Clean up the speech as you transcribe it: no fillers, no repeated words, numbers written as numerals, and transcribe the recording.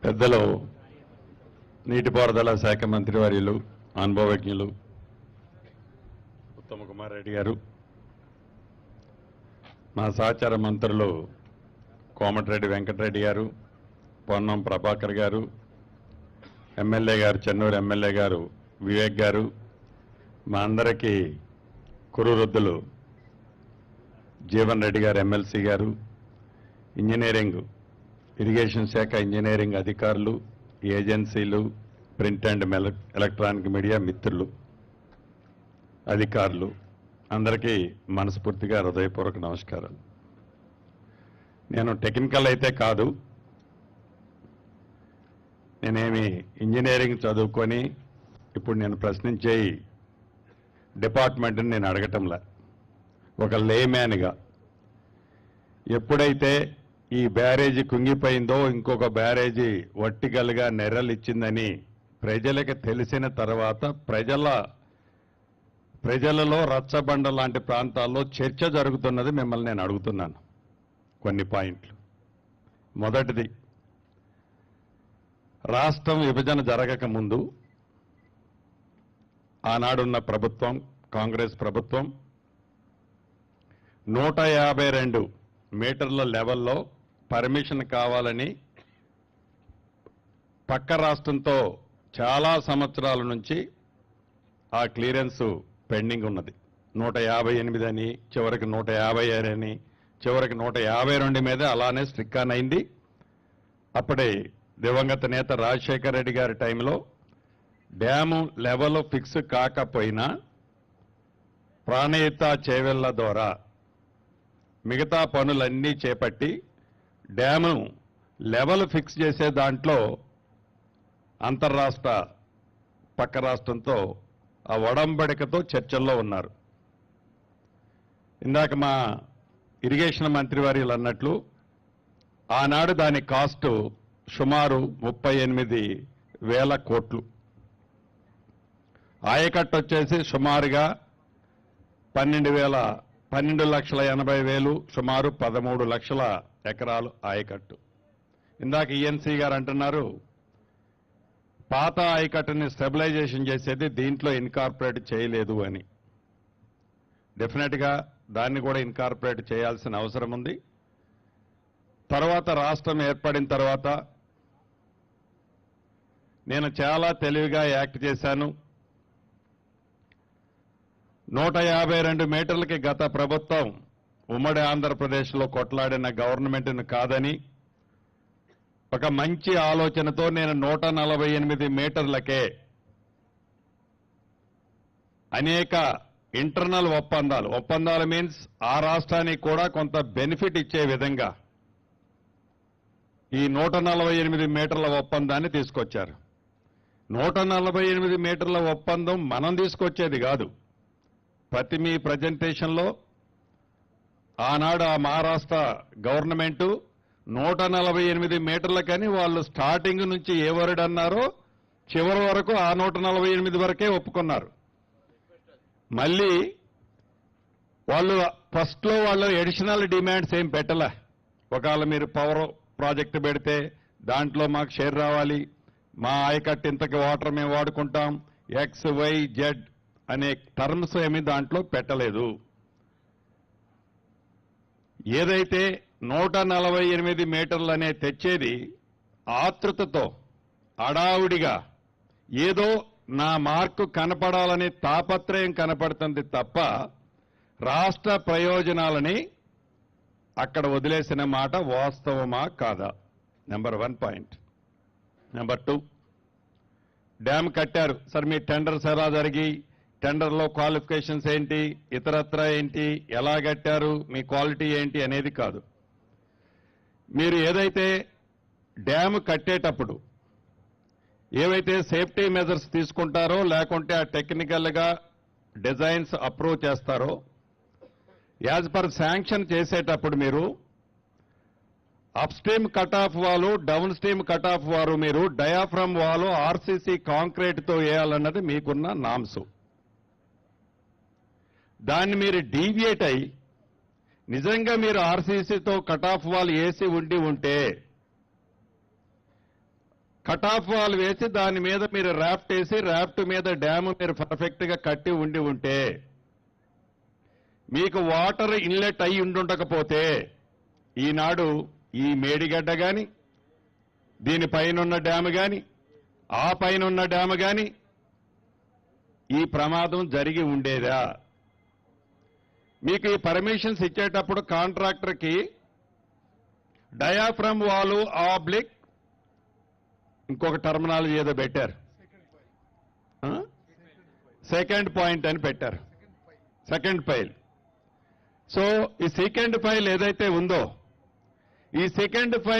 పెద్దలు నీటిపారుదల శాఖ మంత్రివర్యులు అనుభవజ్ఞులు ఉత్తమ్ కుమార్ రెడ్డి గారు, మా సహచార మంత్రులు కోమటిరెడ్డి వెంకటరెడ్డి గారు, పొన్నం ప్రభాకర్ గారు, ఎమ్మెల్యే గారు చెన్నూరు ఎమ్మెల్యే గారు వివేక్ గారు, మా అందరికీ కురువృద్ధులు జీవన్ రెడ్డి గారు ఎమ్మెల్సీ గారు, ఇంజనీరింగ్ ఇరిగేషన్ శాఖ ఇంజనీరింగ్ అధికారులు, ఏజెన్సీలు, ప్రింట్ అండ్ ఎలక్ట్రానిక్ మీడియా మిత్రులు, అధికారులు అందరికీ మనస్ఫూర్తిగా హృదయపూర్వక నమస్కారాలు. నేను టెక్నికల్ అయితే కాదు, నేనేమి ఇంజనీరింగ్ చదువుకొని ఇప్పుడు నేను ప్రశ్నించే డిపార్ట్మెంట్ని నేను అడగటంలా, ఒక లేమ్యాన్గా ఎప్పుడైతే ఈ బ్యారేజీ కుంగిపోయిందో, ఇంకొక బ్యారేజీ వర్టికల్గా నెర్రలిచ్చిందని ప్రజలకు తెలిసిన తర్వాత ప్రజలలో రచ్చబండ లాంటి ప్రాంతాల్లో చర్చ జరుగుతున్నది. మిమ్మల్ని నేను అడుగుతున్నాను కొన్ని పాయింట్లు. మొదటిది, రాష్ట్రం విభజన జరగక ముందు ఆనాడున్న ప్రభుత్వం, కాంగ్రెస్ ప్రభుత్వం 152 మీటర్ల లెవెల్లో పర్మిషన్ కావాలని పక్క రాష్ట్రంతో చాలా సంవత్సరాల నుంచి ఆ క్లియరెన్స్ పెండింగ్ ఉన్నది. 158 అని, చివరికి 156 అని, చివరికి 152 మీద అలానే స్ట్రిక్ ఆన్ అయింది. అప్పుడే దివంగత నేత రాజశేఖర్ రెడ్డి గారి టైంలో డ్యాము లెవెల్ ఫిక్స్ కాకపోయినా ప్రాణహిత చేవెళ్ల ద్వారా మిగతా పనులన్నీ చేపట్టి డ్యాము లెవెల్ ఫిక్స్ చేసే దాంట్లో అంతర్రాష్ట్ర పక్క రాష్ట్రంతో ఆ ఒడంబడికతో చర్చల్లో ఉన్నారు. ఇందాక మా ఇరిగేషన్ మంత్రివర్యులు అన్నట్లు ఆనాడు దాని కాస్టు సుమారు 38,000 కోట్లు. ఆయకట్టు వచ్చేసి సుమారుగా 12,80,000, సుమారు 13 లక్షల ఎకరాలు ఆయకట్టు. ఇందాక ఈఎన్సీ గారు అంటున్నారు పాత ఆయకట్టుని స్టెబిలైజేషన్ చేసేది దీంట్లో ఇన్కార్పొరేట్ చేయలేదు అని. డెఫినెట్గా దాన్ని కూడా ఇన్కార్పొరేట్ చేయాల్సిన అవసరం ఉంది. తర్వాత రాష్ట్రం ఏర్పడిన తర్వాత నేను చాలా తెలివిగా యాక్ట్ చేశాను. 152 మీటర్లకి గత ప్రభుత్వం ఉమ్మడి ఆంధ్రప్రదేశ్లో కొట్లాడిన గవర్నమెంట్ను కాదని ఒక మంచి ఆలోచనతో నేను 148 మీటర్లకే అనేక ఇంటర్నల్ ఒప్పందాలు మీన్స్ ఆ రాష్ట్రానికి కూడా కొంత బెనిఫిట్ ఇచ్చే విధంగా ఈ 148 మీటర్ల ఒప్పందాన్ని తీసుకొచ్చారు. 148 మీటర్ల ఒప్పందం మనం తీసుకొచ్చేది కాదు. ప్రతి మీ ప్రజెంటేషన్లో ఆనాడు ఆ మహారాష్ట్ర గవర్నమెంటు 148 మీటర్లకని వాళ్ళు స్టార్టింగ్ నుంచి ఏ వర్డ్ అన్నారో చివరి వరకు ఆ 148 వరకే ఒప్పుకున్నారు. మళ్ళీ వాళ్ళు ఫస్ట్లో వాళ్ళు ఎడిషనల్ డిమాండ్స్ ఏం పెట్టలే. ఒకవేళ మీరు పవర్ ప్రాజెక్టు పెడితే దాంట్లో మాకు షేర్ రావాలి, మా ఆయకట్టు ఇంతకి వాటర్ మేము వాడుకుంటాం, XYZ అనే టర్మ్స్ ఏమీ దాంట్లో పెట్టలేదు. ఏదైతే 148 మీటర్లనే తెచ్చేది ఆతృతతో అడావుడిగా ఏదో నా మార్కు కనపడాలని తాపత్రయం కనపడుతుంది తప్ప రాష్ట్ర ప్రయోజనాలని అక్కడ వదిలేసిన మాట వాస్తవమా కాదా? Number 1 point. నెంబర్ 2, డ్యామ్ కట్టారు సార్, మీ టెండర్స్ ఎలా జరిగి, టెండర్లో క్వాలిఫికేషన్స్ ఏంటి, ఇతరత్ర ఏంటి, ఎలా కట్టారు, మీ క్వాలిటీ ఏంటి అనేది కాదు. మీరు ఏదైతే డ్యామ్ కట్టేటప్పుడు ఏవైతే సేఫ్టీ మెజర్స్ తీసుకుంటారో లేకుంటే ఆ టెక్నికల్గా డిజైన్స్ అప్రూవ్ చేస్తారో యాజ్ పర్ శాంక్షన్ చేసేటప్పుడు మీరు అప్ స్ట్రీమ్ కట్ ఆఫ్ వాలు, డౌన్ స్ట్రీమ్ కట్ ఆఫ్ వారు మీరు డయాఫ్రమ్ వాలు RCC కాంక్రీట్తో వేయాలన్నది మీకున్న నామ్స్. దాన్ని మీరు డీవియేట్ అయి నిజంగా మీరు ఆర్సీసీతో కట్ ఆఫ్ వాల్ వేసి ఉంటే కట్ ఆఫ్ వాల్ వేసి దాని మీద మీరు రాఫ్ట్ వేసి రాఫ్ట్ మీద డ్యామ్ మీరు పర్ఫెక్ట్ గా కట్టి ఉంటే మీకు వాటర్ ఇన్లెట్ అయి ఉండకపోతే ఈనాడు ఈ మేడిగడ్డ గాని దీనిపైనున్న డ్యామ్ గాని ఆ పైనున్న డ్యామ్ గాని ఈ ప్రమాదం జరిగి ఉండేదా? మీకు ఈ పర్మిషన్స్ ఇచ్చేటప్పుడు కాంట్రాక్టర్కి డయాఫ్రమ్ వాల్ ఆబ్లిక్ ఇంకొక టర్మినాలజీ ఏదో పెట్టారు, సెకండ్ పాయింట్ అని పెట్టారు, సెకండ్ పైల్. సో ఈ సెకండ్ పైల్ ఏదైతే ఉందో ఈ సెకండ్ పైల్